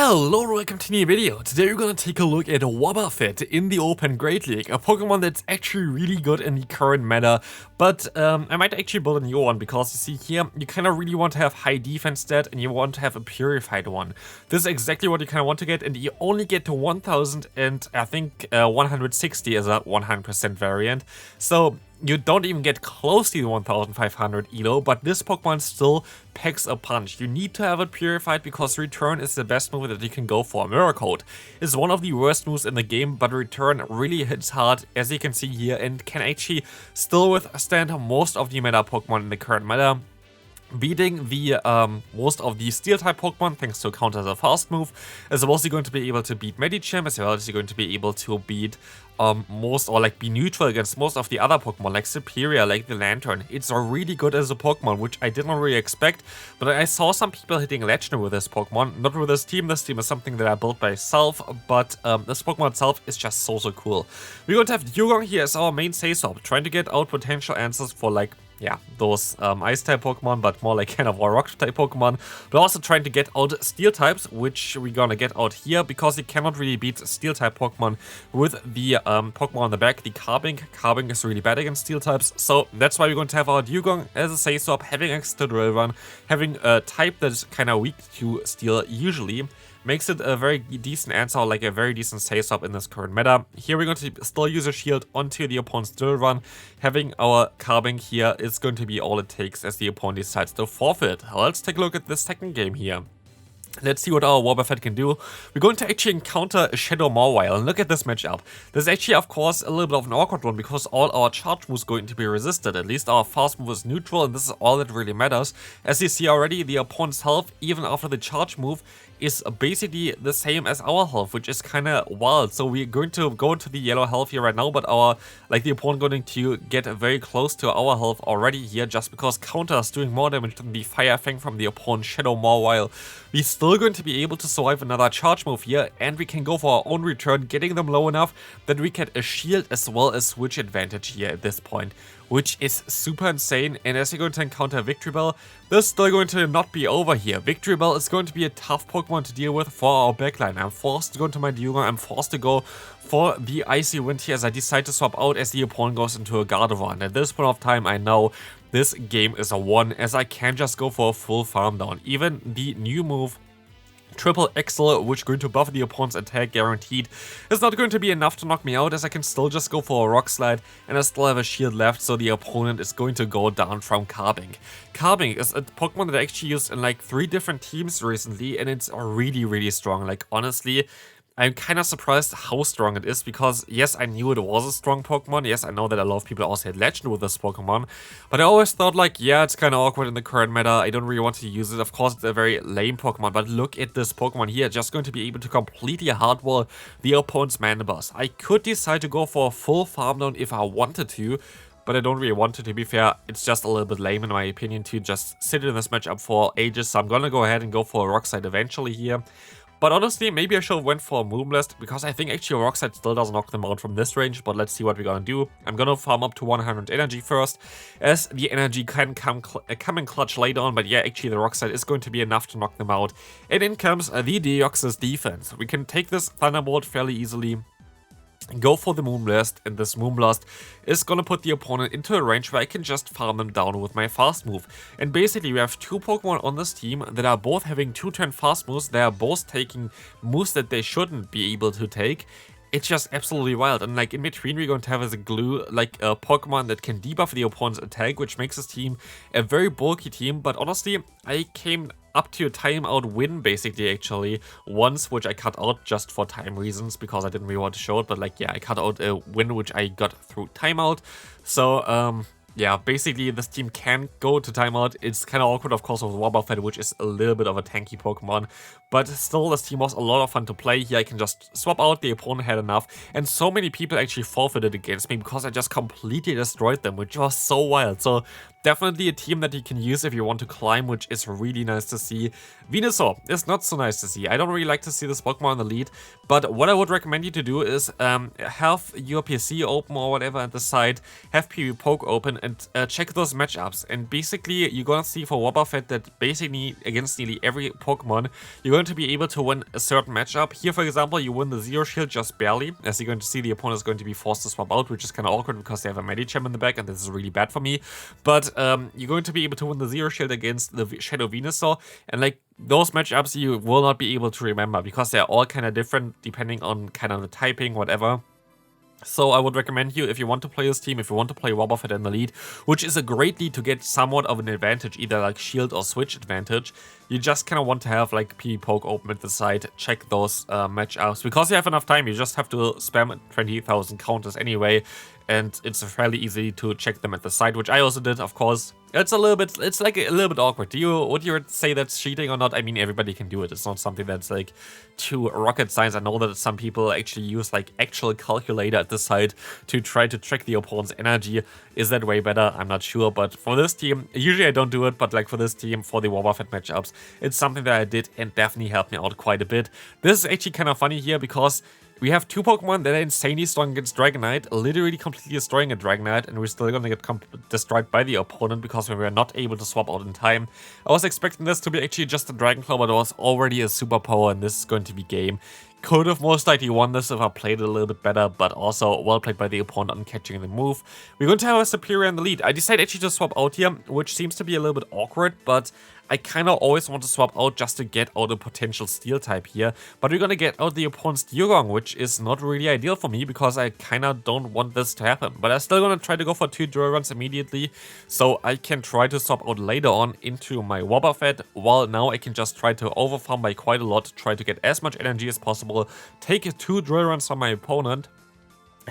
Hello and welcome to a new video. Today we're gonna take a look at Wobbuffet in the Open Great League, a Pokemon that's actually really good in the current meta, but I might actually build a new one because you see here, you kind of really want to have high defense stat and you want to have a purified one. This is exactly what you kind of want to get, and you only get to 1000 and I think 160 is a 100% variant. So you don't even get close to the 1500 elo, but this Pokemon still packs a punch. You need to have it purified because Return is the best move that you can go for. Mirror Coat is one of the worst moves in the game, but Return really hits hard, as you can see here, and can actually still withstand most of the meta Pokemon in the current meta, beating the most of the Steel-type Pokemon thanks to counter the fast move, as well as you're going to be able to beat Medicham, as well as you're going to be able to beat be neutral against most of the other Pokemon, like Serperior, like the Lantern. It's really good as a Pokemon, which I did not really expect, but I saw some people hitting Legendary with this Pokemon, not with this team. This team is something that I built by myself, but this Pokemon itself is just so cool. We're going to have Dugong here as our main Sasop, trying to get out potential answers for those Ice-type Pokemon, but more like kind of Rock-type Pokemon. But also trying to get out Steel-types, which we're gonna get out here, because you cannot really beat Steel-type Pokemon with the Pokemon on the back, the Carbink. Carbink is really bad against Steel-types, so that's why we're going to have our Dugong as a Sasop, having access to Drill Run, having a type that is kind of weak to Steel usually. Makes it a very decent answer, like a very decent Sasop in this current meta. Here we're going to still use a shield onto the opponent's Drill Run. Having our Carbink here is going to be all it takes as the opponent decides to forfeit. Let's take a look at the second game here. Let's see what our Wobbuffet can do. We're going to actually encounter a Shadow Mawile, and look at this matchup. This is actually, of course, a little bit of an awkward one because all our charge moves are going to be resisted. At least our fast move is neutral, and this is all that really matters. As you see already, the opponent's health, even after the charge move, is basically the same as our health, which is kind of wild. So we're going to go into the yellow health here right now, but the opponent going to get very close to our health already here, just because counter is doing more damage than the Fire Fang from the opponent's Shadow Mawile. We're still going to be able to survive another charge move here, and we can go for our own return, getting them low enough that we get a shield as well as switch advantage here at this point, which is super insane. And as you're going to encounter Victreebel, this is still going to not be over here. Victreebel is going to be a tough Pokemon to deal with for our backline. I'm forced to go into my Dugong, I'm forced to go for the Icy Wind here as I decide to swap out as the opponent goes into a Gardevoir. And at this point of time, I know this game is a 1, as I can just go for a full farm down. Even the new move, Triple Excel, which is going to buff the opponent's attack guaranteed, is not going to be enough to knock me out, as I can still just go for a Rock Slide and I still have a shield left, so the opponent is going to go down from Carbink. Carbink is a Pokemon that I actually used in like 3 different teams recently, and it's really strong. Like, honestly, I'm kind of surprised how strong it is, because yes, I knew it was a strong Pokemon. Yes, I know that a lot of people also had Legend with this Pokemon, but I always thought like, yeah, it's kind of awkward in the current meta. I don't really want to use it. Of course, it's a very lame Pokemon, but look at this Pokemon here. Just going to be able to completely hardwall the opponent's Mandibuzz. I could decide to go for a full farm down if I wanted to, but I don't really want to be fair. It's just a little bit lame in my opinion to just sit in this matchup for ages, so I'm gonna go ahead and go for a Rock Slide eventually here. But honestly, maybe I should have went for a Moonblast, because I think actually a Rock Slide still doesn't knock them out from this range, but let's see what we're gonna do. I'm gonna farm up to 100 energy first, as the energy can come in clutch later on, but yeah, actually the Rock Slide is going to be enough to knock them out. And in comes the Deoxys defense. We can take this Thunderbolt fairly easily, go for the Moonblast, and this Moonblast is gonna put the opponent into a range where I can just farm them down with my fast move. And basically we have 2 Pokemon on this team that are both having 2-turn fast moves. They are both taking moves that they shouldn't be able to take. It's just absolutely wild. And like in between, we're going to have as a glue like a Pokemon that can debuff the opponent's attack, which makes this team a very bulky team. But honestly, I came up to a timeout win basically actually once, which I cut out just for time reasons because I didn't really want to show it. But like, yeah, I cut out a win which I got through timeout. So yeah, basically this team can go to timeout. It's kind of awkward, of course, with Wobbuffet, which is a little bit of a tanky Pokemon. But still, this team was a lot of fun to play. Here I can just swap out, the opponent had enough. And so many people actually forfeited against me because I just completely destroyed them, which was so wild. So definitely a team that you can use if you want to climb, which is really nice to see. Venusaur is not so nice to see. I don't really like to see this Pokemon in the lead, but what I would recommend you to do is have your PC open or whatever at the side, have PvPoke open, and check those matchups. And basically, you're gonna see for Wobbuffet that basically against nearly every Pokemon, you're going to be able to win a certain matchup. Here, for example, you win the Zero Shield just barely. As you're going to see, the opponent is going to be forced to swap out, which is kind of awkward because they have a Medicham in the back, and this is really bad for me. But you're going to be able to win the Zero Shield against the Shadow Venusaur, and like those matchups you will not be able to remember because they're all kind of different depending on kind of the typing, whatever. So I would recommend you, if you want to play this team, if you want to play Wobbuffet in the lead, which is a great lead to get somewhat of an advantage, either like shield or switch advantage, you just kind of want to have like PvPoke open at the side, check those matchups. Because you have enough time, you just have to spam 20,000 counters anyway, and it's fairly easy to check them at the side, which I also did, of course. It's a little bit, it's like a little bit awkward. Would you say that's cheating or not? I mean, everybody can do it. It's not something that's like too rocket science. I know that some people actually use like actual calculator at the side to try to track the opponent's energy. Is that way better? I'm not sure. But for this team, usually I don't do it, but like for this team, for the Wobbuffet matchups, it's something that I did and definitely helped me out quite a bit. This is actually kind of funny here because we have two Pokemon that are insanely strong against Dragonite, literally completely destroying a Dragonite, and we're still gonna get destroyed by the opponent because we were not able to swap out in time. I was expecting this to be actually just a Dragonclaw, but it was already a superpower, and this is going to be game. Could have most likely won this if I played it a little bit better, but also well played by the opponent on catching the move. We're going to have a Serperior in the lead. I decided actually to swap out here, which seems to be a little bit awkward, but I kind of always want to swap out just to get out a potential steel type here. But we're going to get out the opponent's Dugong, which is not really ideal for me because I kind of don't want this to happen. But I'm still going to try to go for 2 drill runs immediately, so I can try to swap out later on into my Wobbuffet, while now I can just try to overfarm by quite a lot, try to get as much energy as possible, take 2 drill runs from my opponent.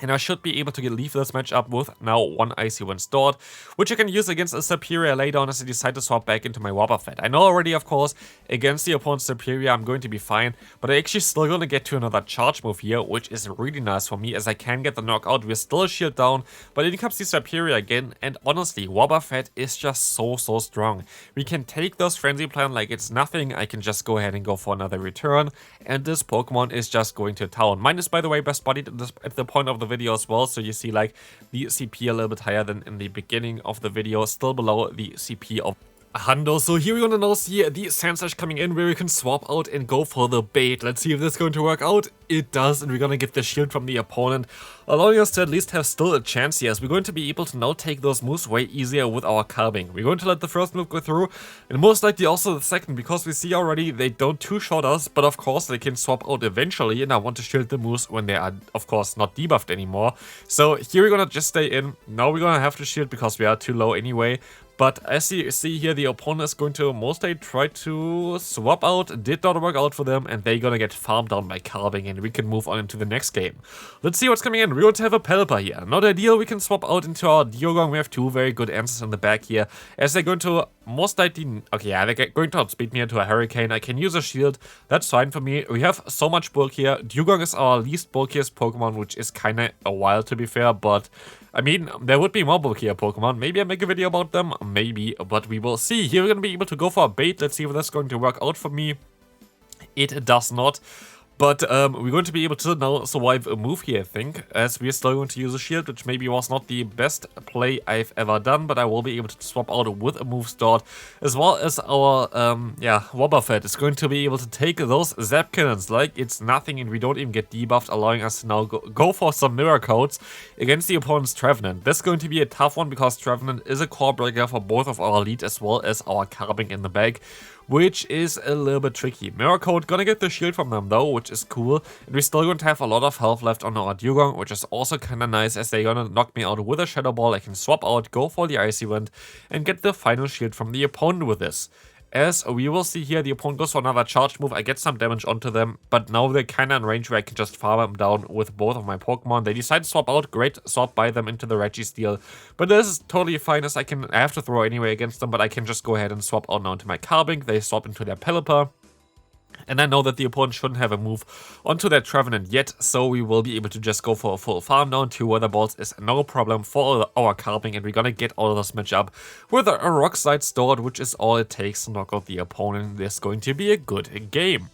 And I should be able to leave this matchup with now 1 Icy Wind stored, which I can use against a Serperior later on as I decide to swap back into my Wobbuffet. I know already, of course, against the opponent's Serperior I'm going to be fine, but I actually still going to get to another charge move here, which is really nice for me as I can get the knockout. We're still a shield down, but in comes the Serperior again, and honestly, Wobbuffet is just so strong. We can take those Frenzy Plant like it's nothing. I can just go ahead and go for another return, and this Pokemon is just going to town. Mine is, by the way, best bodied at the point of the video as well, so you see like the CP a little bit higher than in the beginning of the video, still below the CP of a hundo. So here we're gonna now see the Sandslash coming in where we can swap out and go for the bait. Let's see if this is going to work out. It does, and we're gonna get the shield from the opponent, allowing us to at least have still a chance here, as we're going to be able to now take those moves way easier with our Carbink. We're going to let the first move go through, and most likely also the second, because we see already they don't two-shot us, but of course they can swap out eventually, and I want to shield the moves when they are, of course, not debuffed anymore. So here we're gonna just stay in. Now we're gonna have to shield because we are too low anyway. But as you see here, the opponent is going to mostly try to swap out. Did not work out for them, and they're gonna get farmed down by Carbink, and we can move on into the next game. Let's see what's coming in. We're going to have a Pelipper here. Not ideal. We can swap out into our Dugong. We have 2 very good answers in the back here, as they're going to most likely... Okay, yeah, they're going to outspeed me into a Hurricane. I can use a shield. That's fine for me. We have so much bulk here. Dugong is our least bulkiest Pokemon, which is kind of a while to be fair, but... I mean, there would be more bulkier Pokemon. Maybe I make a video about them. Maybe, but we will see. Here we're going to be able to go for a bait. Let's see if that's going to work out for me. It does not. But we're going to be able to now survive a move here, I think, as we're still going to use a shield, which maybe was not the best play I've ever done, but I will be able to swap out with a move stored, as well as our, Wobbuffet is going to be able to take those Zap Cannons like it's nothing, and we don't even get debuffed, allowing us to now go for some Mirror Coats against the opponent's Trevenant. This is going to be a tough one, because Trevenant is a core breaker for both of our lead as well as our Carbink in the bag, which is a little bit tricky. Mirror Coat gonna get the shield from them though, which is cool. And we're still going to have a lot of health left on our Dugong, which is also kinda nice, as they're gonna knock me out with a Shadow Ball. I can swap out, go for the Icy Wind, and get the final shield from the opponent with this. As we will see here, the opponent goes for another charge move. I get some damage onto them, but now they're kinda in range where I can just farm them down with both of my Pokemon. They decide to swap out. Great, swap by them into the Registeel. But this is totally fine, as I have to throw anyway against them, but I can just go ahead and swap out now into my Carbink. They swap into their Pelipper. And I know that the opponent shouldn't have a move onto that Trevenant yet, so we will be able to just go for a full farm down. 2 weather balls is no problem for our Carbink, and we're gonna get out of this matchup with a rock slide stored, which is all it takes to knock out the opponent. This is going to be a good game.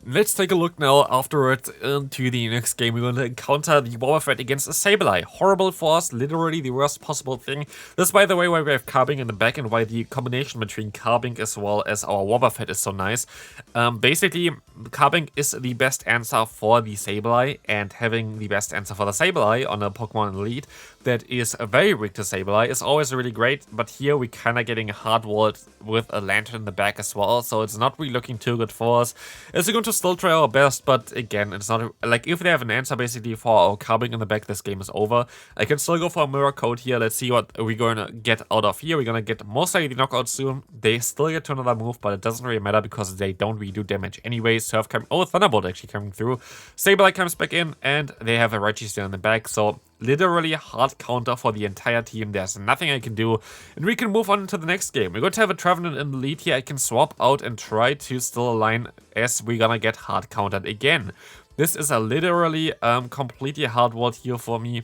Let's take a look now afterwards into the next game. We're going to encounter the Wobbuffet against a Sableye. Horrible for us, literally the worst possible thing. This, by the way, why we have Carbink in the back and why the combination between Carbink as well as our Wobbuffet is so nice. Basically, Carbink is the best answer for the Sableye, and having the best answer for the Sableye on a Pokemon Elite that is very weak to Sableye is always really great, but here we're kind of getting hard-walled with a Lantern in the back as well, so it's not really looking too good for us. As we're going to still try our best, but again, it's not like if they have an answer basically for our Carbink in the back, this game is over. I can still go for a Mirror Coat here. Let's see what we're going to get out of here. We're going to get most likely the knockout soon. They still get to another move, but it doesn't really matter because they don't really do damage anyway. Surf coming, oh, Thunderbolt actually coming through. Sableye comes back in, and they have a Registeel in the back, so literally a hard counter for the entire team. There's nothing I can do, and we can move on to the next game. We're going to have a Trevenant in the lead here. I can swap out and try to still align as we're gonna get hard countered again. This is a literally completely hard walled here for me.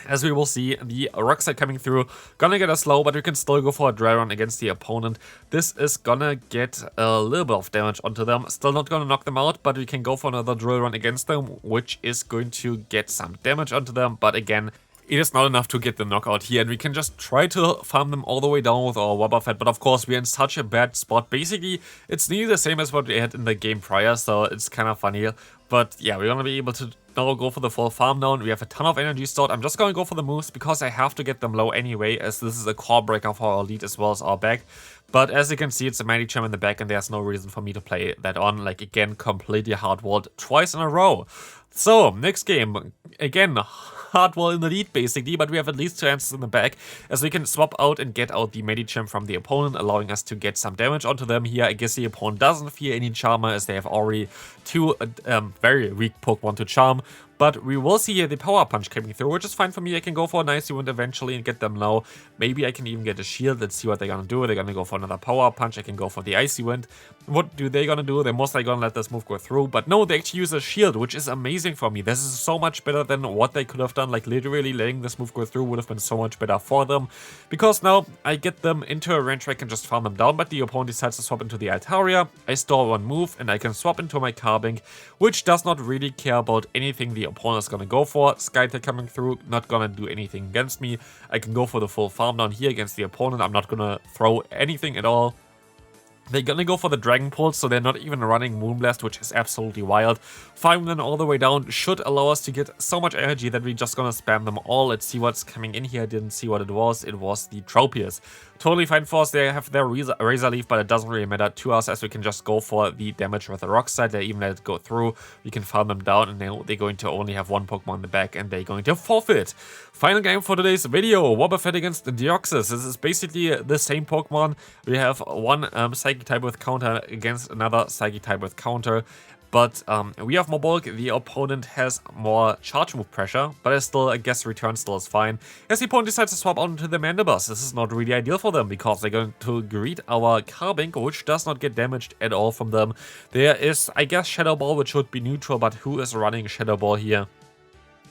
As we will see, the Rock Slide coming through, gonna get us low, but we can still go for a Dry Run against the opponent. This is gonna get a little bit of damage onto them. Still not gonna knock them out, but we can go for another Drill Run against them, which is going to get some damage onto them. But again, it is not enough to get the knockout here, and we can just try to farm them all the way down with our Wobbuffet, but of course we're in such a bad spot. Basically, it's nearly the same as what we had in the game prior, so it's kind of funny. But yeah, we're gonna be able to now go for the full farm down. We have a ton of energy stored. I'm just gonna go for the moves because I have to get them low anyway, as this is a core breaker for our lead as well as our back. But as you can see, it's a Medicham in the back, and there's no reason for me to play that on. Like, again, completely hard-walled twice in a row. So, next game. Again, hard-wall in the lead, basically, but we have at least 2 answers in the back, as we can swap out and get out the Medicham from the opponent, allowing us to get some damage onto them here. I guess the opponent doesn't fear any Charmer, as they have already 2 very weak Pokemon to Charm. But we will see here the Power Punch coming through, which is fine for me. I can go for an Icy Wind eventually and get them low. Maybe I can even get a Shield. Let's see what they're gonna do. They're gonna go for another Power Punch. I can go for the Icy Wind. What do they gonna do? They're most likely gonna let this move go through. But no, they actually use a Shield, which is amazing for me. This is so much better than what they could have done. Like, literally letting this move go through would have been so much better for them. Because now I get them into a range where I can just farm them down, but the opponent decides to swap into the Altaria. I store 1 move, and I can swap into my Carbink, which does not really care about anything the opponent is gonna go for. Skytail coming through, not gonna do anything against me. I can go for the full farm down here against the opponent. I'm not gonna throw anything at all. They're gonna go for the Dragon Pulse, so they're not even running Moonblast, which is absolutely wild. Farming them all the way down should allow us to get so much energy that we're just gonna spam them all. Let's see what's coming in here. I didn't see what it was. It was the Tropius. Totally fine for us. They have their Razor Leaf, but it doesn't really matter to us, as we can just go for the damage with the Rock Slide. They even let it go through. We can farm them down, and they're going to only have 1 Pokemon in the back, and they're going to forfeit. Final game for today's video, Wobbuffet against Deoxys. This is basically the same Pokemon. We have 1 Psychic type with counter against another Psychic type with counter. But we have more bulk, the opponent has more charge move pressure, but I guess return still is fine. As the opponent decides to swap out into the Mandibus, this is not really ideal for them, because they're going to greet our Carbink, which does not get damaged at all from them. There is, I guess, Shadow Ball, which should be neutral, but who is running Shadow Ball here?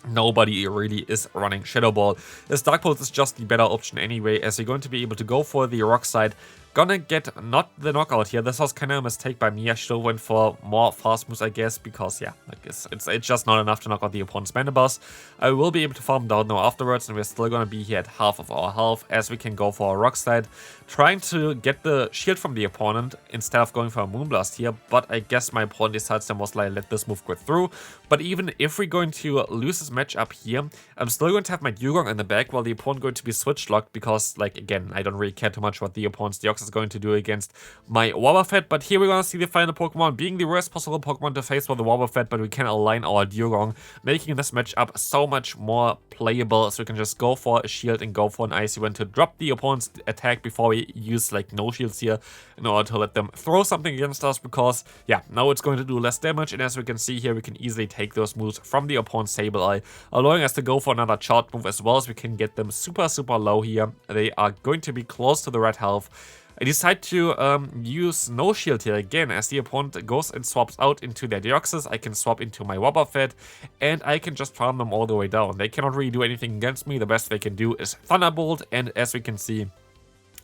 Nobody really is running Shadow Ball. This Dark Pulse is just the better option anyway, as you're going to be able to go for the Rock Slide. Gonna get not the knockout here. This was kind of a mistake by me. I should have went for more fast moves, I guess, because yeah, I guess it's just not enough to knock out the opponent's Mandibus. I will be able to farm down now afterwards, and we're still gonna be here at half of our health, as we can go for a Rock Slide, trying to get the shield from the opponent instead of going for a Moonblast here. But I guess my opponent decides to most likely let this move go through. But even if we're going to lose this matchup here, I'm still going to have my Dugong in the back, while the opponent going to be switch locked, because, like, again, I don't really care too much what the opponent's Deoxys is going to do against my Wobbuffet. But here we're going to see the final Pokemon being the worst possible Pokemon to face for the Wobbuffet, but we can align our Dugong, making this matchup so much more playable. So we can just go for a shield and go for an Icy Wind to drop the opponent's attack before we use, like, no shields here, in order to let them throw something against us, because yeah, now it's going to do less damage. And as we can see here, we can easily take those moves from the opponent's Sableye, allowing us to go for another charge move, as well as we can get them super low here. They are going to be close to the red health. I decide to use no shield here again, as the opponent goes and swaps out into their Deoxys. I can swap into my Wobbuffet, and I can just farm them all the way down. They cannot really do anything against me. The best they can do is Thunderbolt, and as we can see,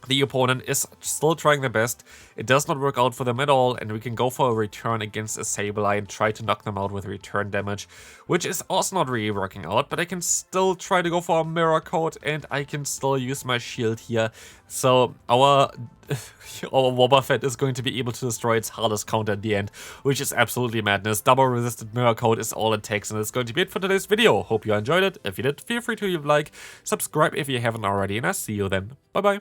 the opponent is still trying their best. It does not work out for them at all, and we can go for a return against a Sableye and try to knock them out with return damage, which is also not really working out, but I can still try to go for a Mirror Coat, and I can still use my shield here. So our Wobbuffet is going to be able to destroy its hardest counter at the end, which is absolutely madness. Double resisted Mirror Coat is all it takes, and it's going to be it for today's video. Hope you enjoyed it. If you did, feel free to leave a like, subscribe if you haven't already, and I'll see you then. Bye bye.